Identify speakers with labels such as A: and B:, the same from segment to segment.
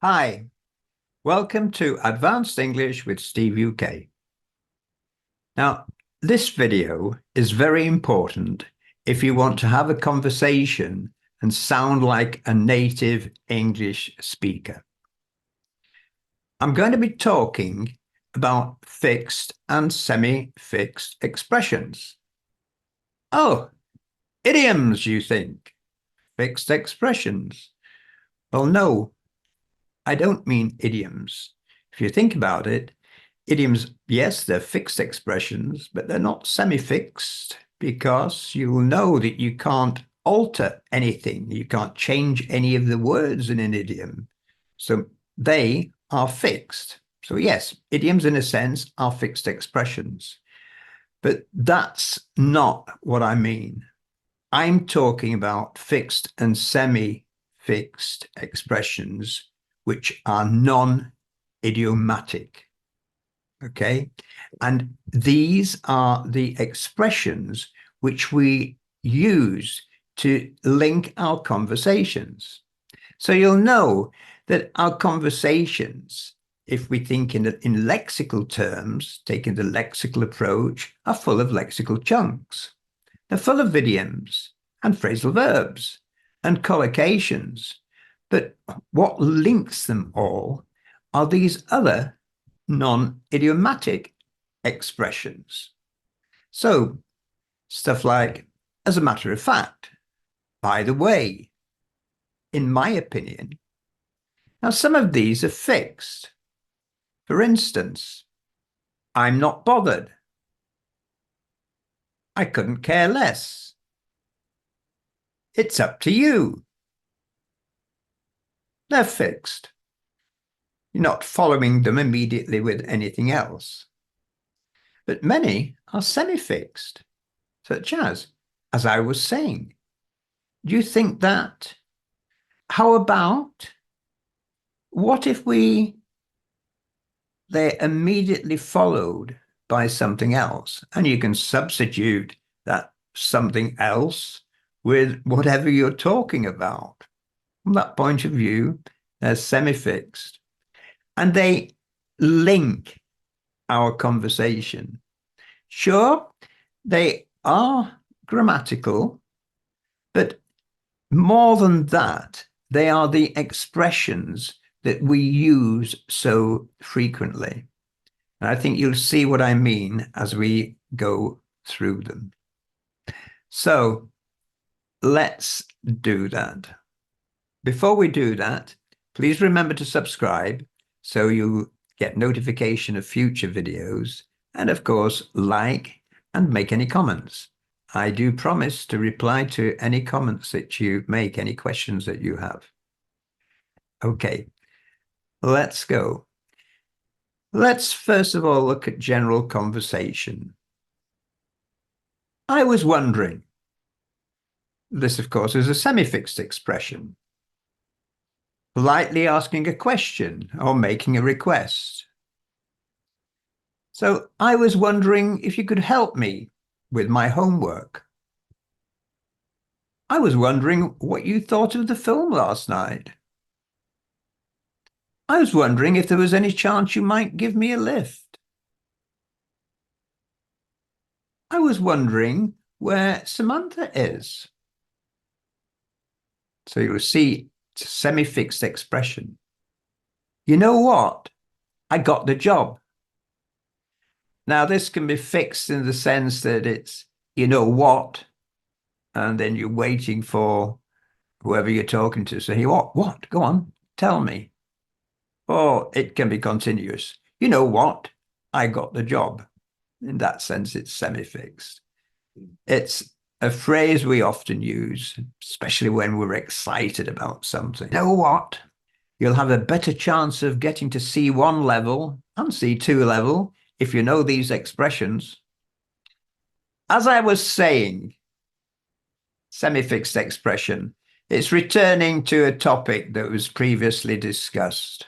A: Hi, welcome to Advanced English with Steve UK. Now, this video is very important if you want to have a conversation and sound like a native English speaker. I'm going to be talking about fixed and semi-fixed expressions. Oh, idioms, you think? Fixed expressions? Well, no, I don't mean idioms. If you think about it, idioms, yes, they're fixed expressions, but they're not semi-fixed because you'll know that you can't alter anything. You can't change any of the words in an idiom. So they are fixed. So yes, idioms in a sense are fixed expressions, but that's not what I mean. I'm talking about fixed and semi-fixed expressions, which are non-idiomatic. Okay. And these are the expressions which we use to link our conversations. So you'll know that our conversations, if we think in lexical terms, taking the lexical approach, are full of lexical chunks. They're full of idioms and phrasal verbs and collocations. But what links them all are these other non-idiomatic expressions. So stuff like, as a matter of fact, by the way, in my opinion. Now, some of these are fixed. For instance, I'm not bothered. I couldn't care less. It's up to you. They're fixed. You're not following them immediately with anything else. But many are semi-fixed, such as I was saying. Do you think that? How about, what if they're immediately followed by something else, and you can substitute that something else with whatever you're talking about? From that point of view, they're semi-fixed, and they link our conversation. Sure, they are grammatical, but more than that, they are the expressions that we use so frequently. And I think you'll see what I mean as we go through them. So let's do that. Before we do that, please remember to subscribe so you get notification of future videos. And of course, like and make any comments. I do promise to reply to any comments that you make, any questions that you have. Okay, let's go. Let's first of all look at general conversation. I was wondering. This, of course, is a semi-fixed expression. Politely asking a question or making a request. So I was wondering if you could help me with my homework. I was wondering what you thought of the film last night. I was wondering if there was any chance you might give me a lift. I was wondering where Samantha is. So you'll see it's a semi-fixed expression. You know what? I got the job. Now, this can be fixed in the sense that it's, you know what, and then you're waiting for whoever you're talking to say, what? Go on, tell me. Or it can be continuous. You know what? I got the job. In that sense, it's semi-fixed. It's a phrase we often use, especially when we're excited about something. You know what? You'll have a better chance of getting to C1 level and C2 level if you know these expressions. As I was saying, semi-fixed expression, it's returning to a topic that was previously discussed.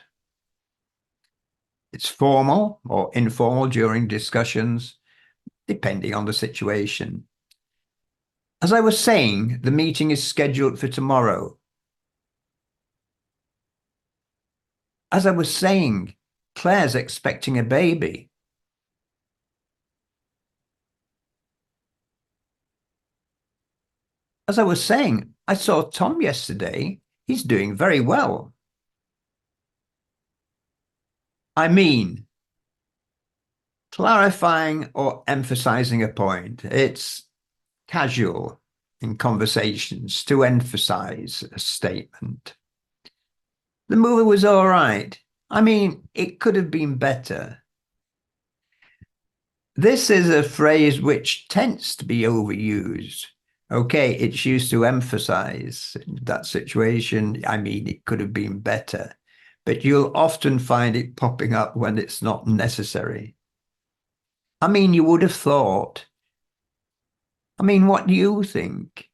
A: It's formal or informal during discussions, depending on the situation. As I was saying, the meeting is scheduled for tomorrow. As I was saying, Claire's expecting a baby. As I was saying, I saw Tom yesterday. He's doing very well. I mean, clarifying or emphasizing a point. It's casual in conversations to emphasize a statement. The movie was all right. I mean, it could have been better. This is a phrase which tends to be overused. Okay, it's used to emphasize that situation. I mean, it could have been better, but you'll often find it popping up when it's not necessary. I mean, you would have thought. I mean, what do you think?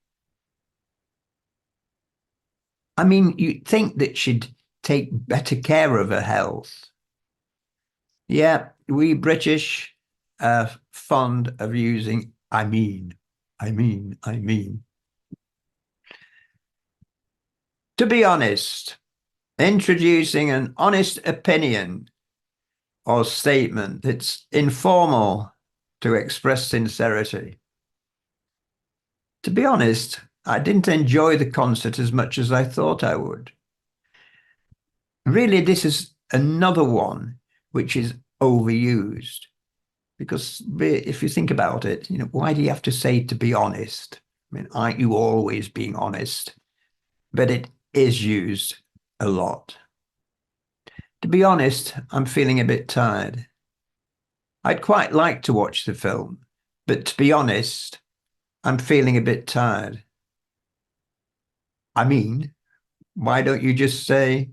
A: I mean, you'd think that she'd take better care of her health. Yeah, we British are fond of using I mean. To be honest, introducing an honest opinion or statement, it's informal to express sincerity. To be honest, I didn't enjoy the concert as much as I thought I would. Really, this is another one which is overused because if you think about it, why do you have to say to be honest? I mean, aren't you always being honest? But it is used a lot. To be honest, I'm feeling a bit tired. I'd quite like to watch the film, but to be honest, I'm feeling a bit tired. I mean, why don't you just say,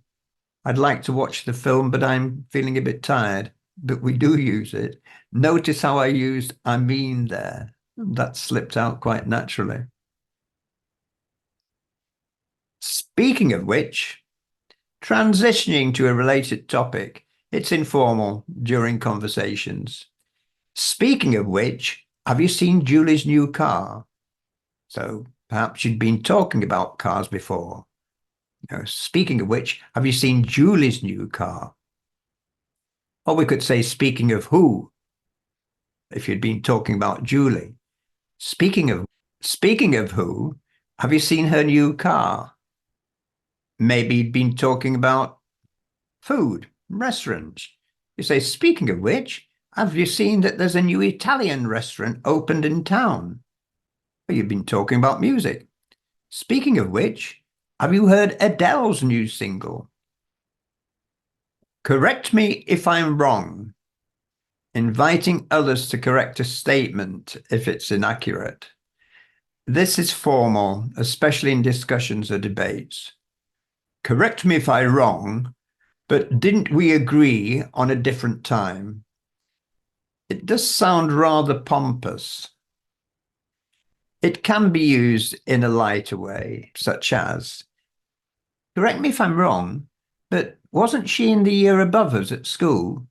A: I'd like to watch the film, but I'm feeling a bit tired? But we do use it. Notice how I used I mean there. That slipped out quite naturally. Speaking of which, transitioning to a related topic, it's informal during conversations. Speaking of which, have you seen Julie's new car? So perhaps you'd been talking about cars before. Speaking of which, have you seen Julie's new car? Or we could say, speaking of who, if you'd been talking about Julie. Speaking of who, have you seen her new car? Maybe you'd been talking about food, restaurants. You say, speaking of which, have you seen that there's a new Italian restaurant opened in town? Or you've been talking about music. Speaking of which, have you heard Adele's new single? Correct me if I'm wrong. Inviting others to correct a statement if it's inaccurate. This is formal, especially in discussions or debates. Correct me if I'm wrong, but didn't we agree on a different time? It does sound rather pompous. It can be used in a lighter way, such as, correct me if I'm wrong, but wasn't she in the year above us at school?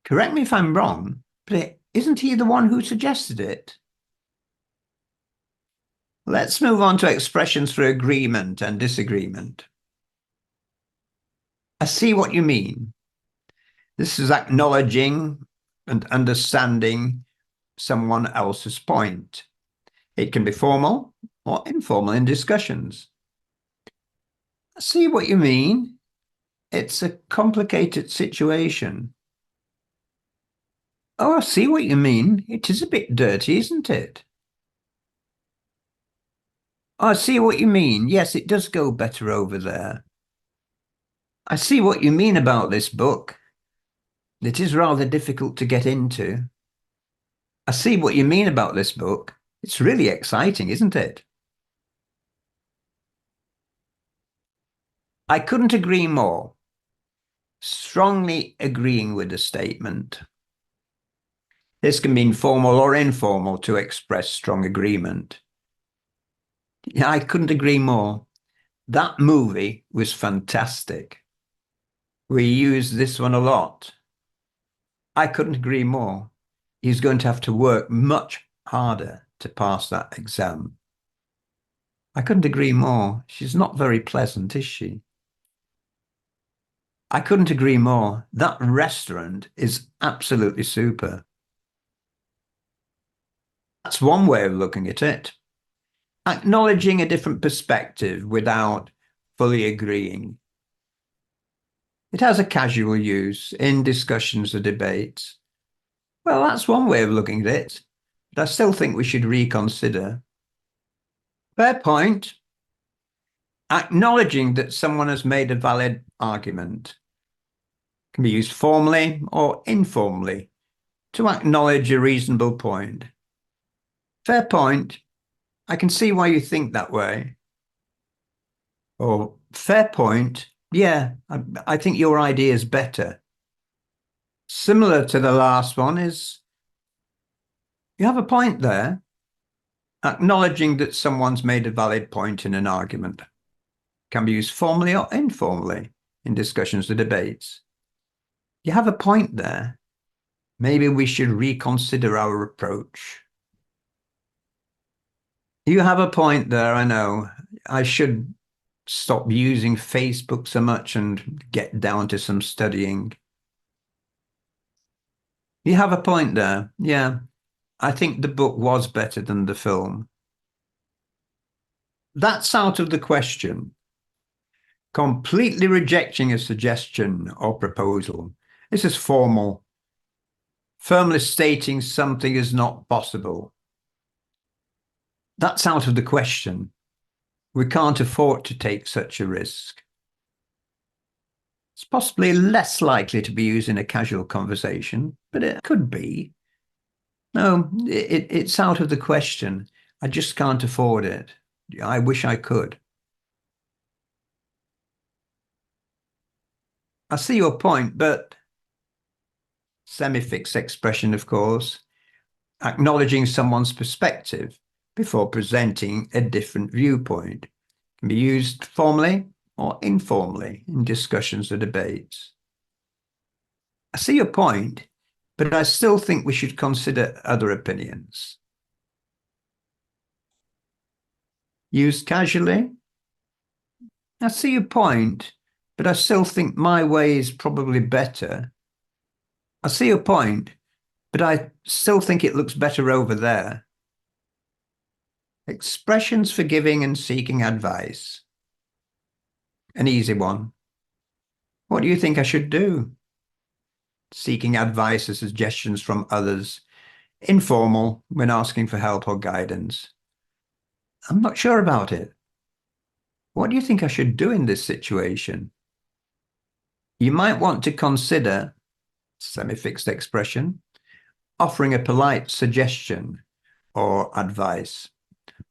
A: Correct me if I'm wrong, but isn't he the one who suggested it? Let's move on to expressions for agreement and disagreement. I see what you mean. This is acknowledging and understanding someone else's point. It can be formal or informal in discussions. I see what you mean. It's a complicated situation. Oh, I see what you mean. It is a bit dirty, isn't it? Oh, I see what you mean. Yes, it does go better over there. I see what you mean about this book. It is rather difficult to get into. I see what you mean about this book. It's really exciting, isn't it? I couldn't agree more. Strongly agreeing with the statement. This can mean formal or informal to express strong agreement. Yeah, I couldn't agree more. That movie was fantastic. We use this one a lot. I couldn't agree more. He's going to have to work much harder to pass that exam. I couldn't agree more. She's not very pleasant, is she? I couldn't agree more. That restaurant is absolutely super. That's one way of looking at it. Acknowledging a different perspective without fully agreeing. It has a casual use in discussions or debates. Well, that's one way of looking at it, but I still think we should reconsider. Fair point. Acknowledging that someone has made a valid argument can be used formally or informally to acknowledge a reasonable point. Fair point. I can see why you think that way. Or fair point. Yeah, I think your idea is better. Similar to the last one is, you have a point there. Acknowledging that someone's made a valid point in an argument can be used formally or informally in discussions or debates. You have a point there. Maybe we should reconsider our approach. You have a point there, I know. I should stop using Facebook so much and get down to some studying. You have a point there. Yeah, I think the book was better than the film. That's out of the question. Completely rejecting a suggestion or proposal. This is formal. Firmly stating something is not possible. That's out of the question. We can't afford to take such a risk. It's possibly less likely to be used in a casual conversation, but it could be. No, it's out of the question. I just can't afford it. I wish I could. I see your point, but semi-fixed expression, of course, acknowledging someone's perspective before presenting a different viewpoint can be used formally or informally in discussions or debates. I see your point, but I still think we should consider other opinions. Used casually, I see your point, but I still think my way is probably better. I see your point, but I still think it looks better over there. Expressions for giving and seeking advice. An easy one. What do you think I should do? Seeking advice or suggestions from others. Informal when asking for help or guidance. I'm not sure about it. What do you think I should do in this situation? You might want to consider, semi-fixed expression, offering a polite suggestion or advice,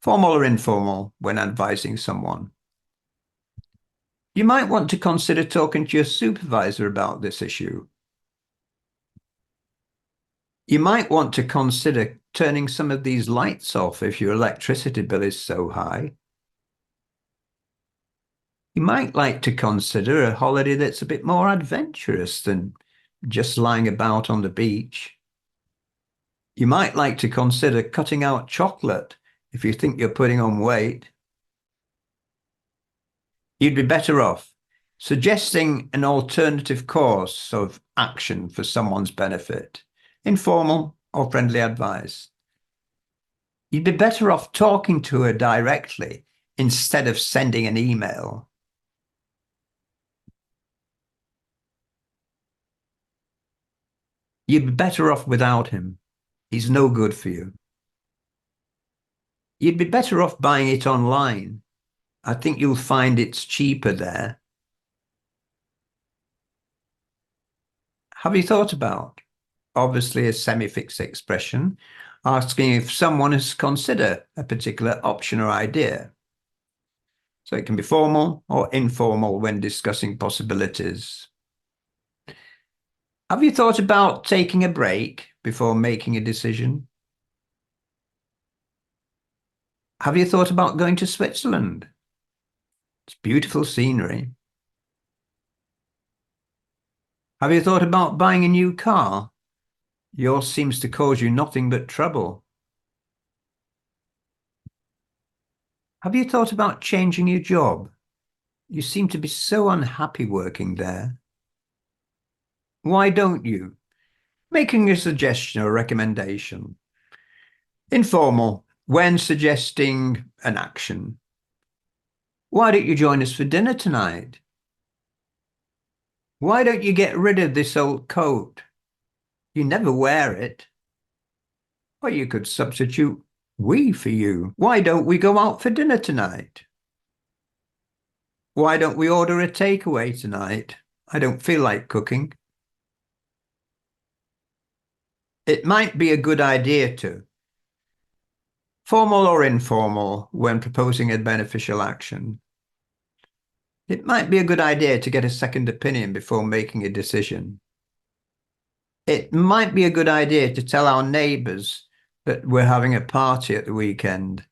A: formal or informal, when advising someone. You might want to consider talking to your supervisor about this issue. You might want to consider turning some of these lights off if your electricity bill is so high. You might like to consider a holiday that's a bit more adventurous than just lying about on the beach. You might like to consider cutting out chocolate if you think you're putting on weight. You'd be better off suggesting an alternative course of action for someone's benefit, informal or friendly advice. You'd be better off talking to her directly instead of sending an email. You'd be better off without him. He's no good for you. You'd be better off buying it online. I think you'll find it's cheaper there. Have you thought about? Obviously a semi-fixed expression, asking if someone has considered a particular option or idea. So it can be formal or informal when discussing possibilities. Have you thought about taking a break before making a decision? Have you thought about going to Switzerland? It's beautiful scenery. Have you thought about buying a new car? Yours seems to cause you nothing but trouble. Have you thought about changing your job? You seem to be so unhappy working there. Why don't you? Making a suggestion or recommendation. Informal, when suggesting an action. Why don't you join us for dinner tonight? Why don't you get rid of this old coat? You never wear it. Or you could substitute we for you. Why don't we go out for dinner tonight? Why don't we order a takeaway tonight? I don't feel like cooking. It might be a good idea to. Formal or informal when proposing a beneficial action. It might be a good idea to get a second opinion before making a decision. It might be a good idea to tell our neighbours that we're having a party at the weekend.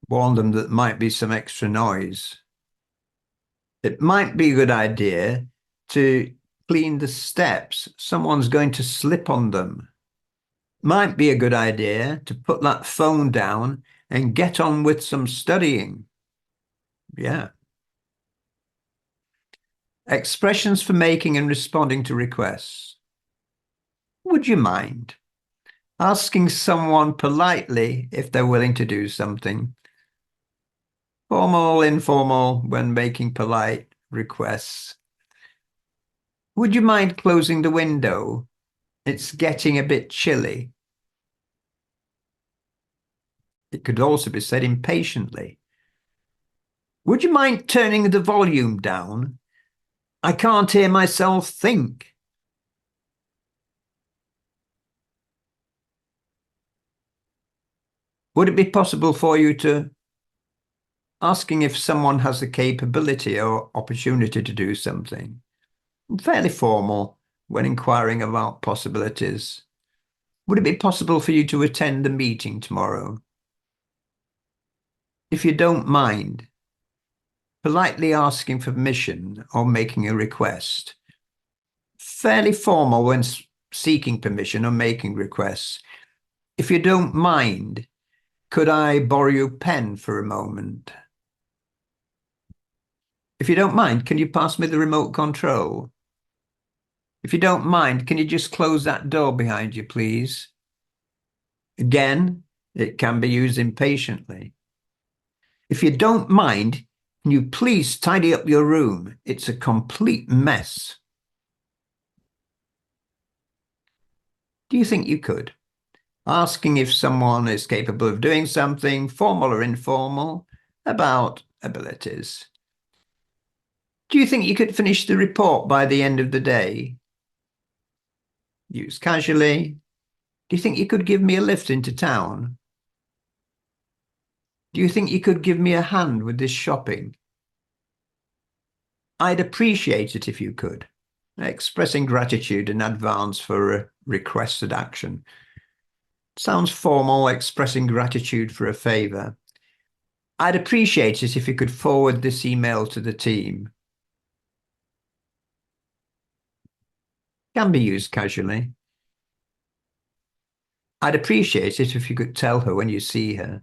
A: Warn them that might be some extra noise. It might be a good idea to clean the steps. Someone's going to slip on them. Might be a good idea to put that phone down and get on with some studying. Yeah. Expressions for making and responding to requests. Would you mind asking someone politely if they're willing to do something? Formal, informal, when making polite requests. Would you mind closing the window? It's getting a bit chilly. It could also be said impatiently. Would you mind turning the volume down? I can't hear myself think. Would it be possible for you to asking if someone has the capability or opportunity to do something? Fairly formal when inquiring about possibilities. Would it be possible for you to attend the meeting tomorrow? If you don't mind, politely asking for permission or making a request. Fairly formal when seeking permission or making requests. If you don't mind, could I borrow your pen for a moment? If you don't mind, can you pass me the remote control? If you don't mind, can you just close that door behind you, please? Again, it can be used impatiently. If you don't mind, can you please tidy up your room? It's a complete mess. Do you think you could? Asking if someone is capable of doing something, formal or informal, about abilities. Do you think you could finish the report by the end of the day? Use casually. Do you think you could give me a lift into town? Do you think you could give me a hand with this shopping? I'd appreciate it if you could. Expressing gratitude in advance for a requested action. Sounds formal, expressing gratitude for a favor. I'd appreciate it if you could forward this email to the team. Can be used casually. I'd appreciate it if you could tell her when you see her.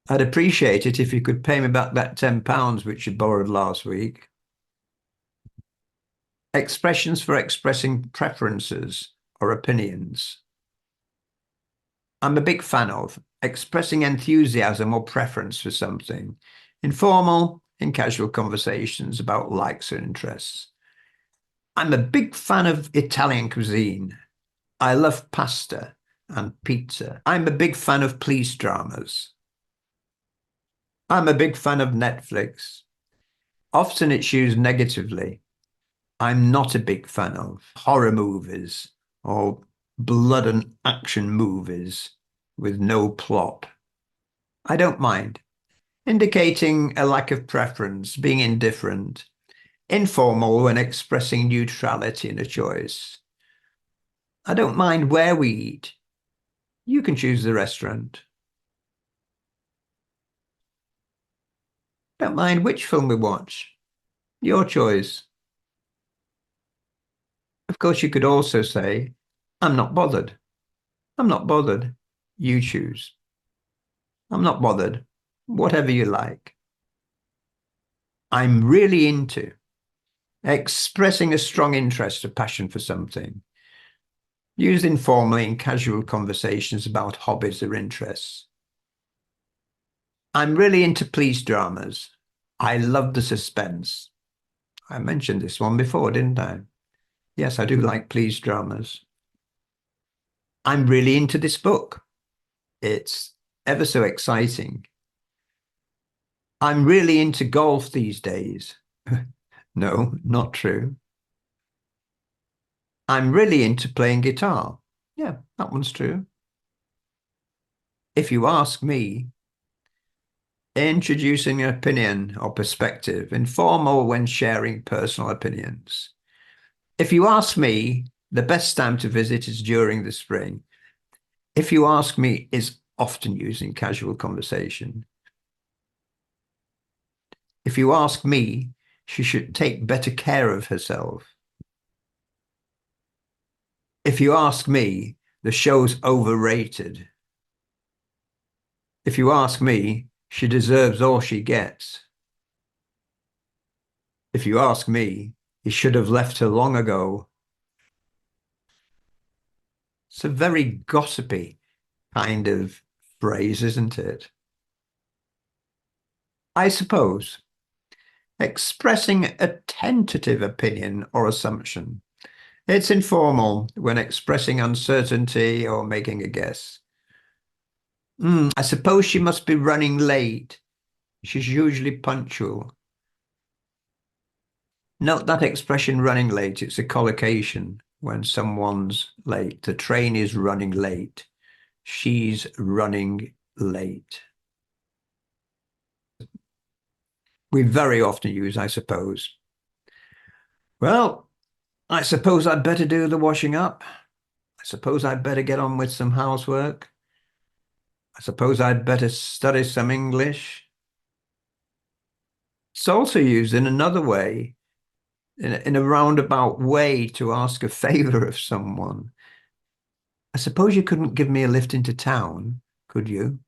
A: I'd appreciate it if you could pay me back that £10 which you borrowed last week. Expressions for expressing preferences or opinions. I'm a big fan of expressing enthusiasm or preference for something. Informal, in casual conversations about likes or interests. I'm a big fan of Italian cuisine. I love pasta and pizza. I'm a big fan of police dramas. I'm a big fan of Netflix. Often it's used negatively. I'm not a big fan of horror movies or blood and action movies with no plot. I don't mind. Indicating a lack of preference, being indifferent. Informal when expressing neutrality in a choice. I don't mind where we eat. You can choose the restaurant. Don't mind which film we watch. Your choice. Of course, you could also say, I'm not bothered. I'm not bothered. You choose. I'm not bothered. Whatever you like. I'm really into. Expressing a strong interest or passion for something. Used informally in casual conversations about hobbies or interests. I'm really into police dramas. I love the suspense. I mentioned this one before, didn't I? Yes, I do like police dramas. I'm really into this book. It's ever so exciting. I'm really into golf these days. No, not true. I'm really into playing guitar. Yeah, that one's true. If you ask me, introducing an opinion or perspective, informal when sharing personal opinions. If you ask me, the best time to visit is during the spring. If you ask me, is often used in casual conversation. If you ask me, she should take better care of herself. If you ask me, the show's overrated. If you ask me, she deserves all she gets. If you ask me, he should have left her long ago. It's a very gossipy kind of phrase, isn't it? I suppose expressing a tentative opinion or assumption. It's informal when expressing uncertainty or making a guess. I suppose she must be running late. She's usually punctual. Note that expression running late, it's a collocation when someone's late. The train is running late. She's running late. We very often use, I suppose. Well, I suppose I'd better do the washing up. I suppose I'd better get on with some housework. I suppose I'd better study some English. It's also used in another way, in a roundabout way to ask a favor of someone. I suppose you couldn't give me a lift into town, could you?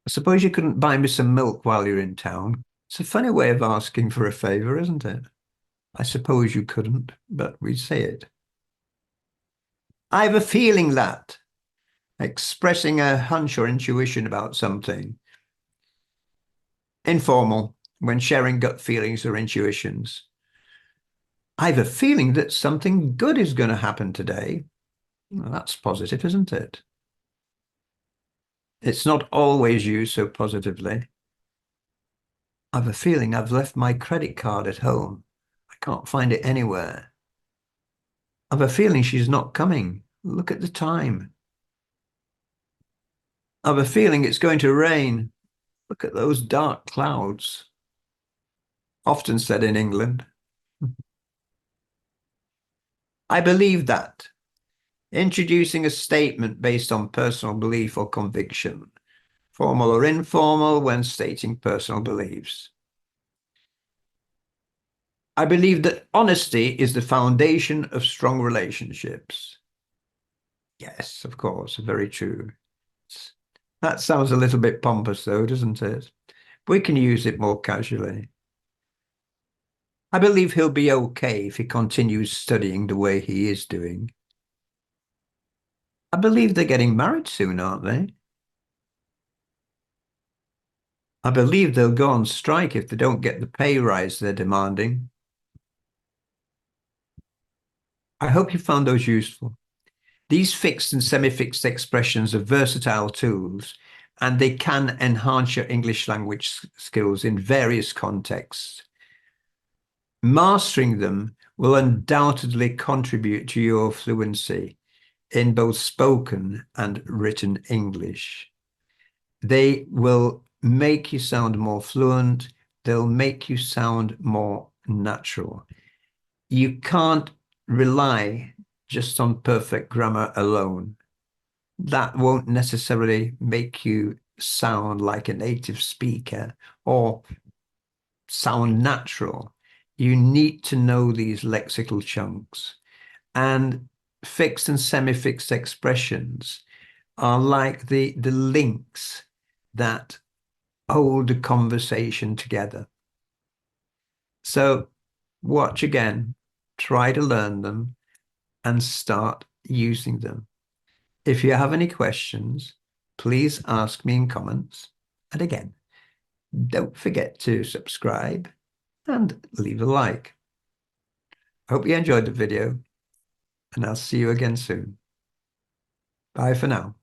A: I suppose you couldn't buy me some milk while you're in town. It's a funny way of asking for a favor, isn't it? I suppose you couldn't, but we say it. I have a feeling that, expressing a hunch or intuition about something. Informal, when sharing gut feelings or intuitions. I have a feeling that something good is going to happen today. Well, that's positive, isn't it? It's not always used so positively. I have a feeling I've left my credit card at home. I can't find it anywhere. I have a feeling she's not coming. Look at the time. I have a feeling it's going to rain. Look at those dark clouds. Often said in England. I believe that. Introducing a statement based on personal belief or conviction. Formal or informal when stating personal beliefs. I believe that honesty is the foundation of strong relationships. Yes, of course, very true. That sounds a little bit pompous though, doesn't it? We can use it more casually. I believe he'll be okay if he continues studying the way he is doing. I believe they're getting married soon, aren't they? I believe they'll go on strike if they don't get the pay rise they're demanding. I hope you found those useful. These fixed and semi-fixed expressions are versatile tools, and they can enhance your English language skills in various contexts. Mastering them will undoubtedly contribute to your fluency in both spoken and written English. They will make you sound more fluent. They'll make you sound more natural. You can't rely just on perfect grammar alone. That won't necessarily make you sound like a native speaker or sound natural. You need to know these lexical chunks. And fixed and semi-fixed expressions are like the links that hold the conversation together. So watch again, try to learn them and start using them. If you have any questions, please ask me in comments. And again, don't forget to subscribe and leave a like. Hope you enjoyed the video, and I'll see you again soon. Bye for now.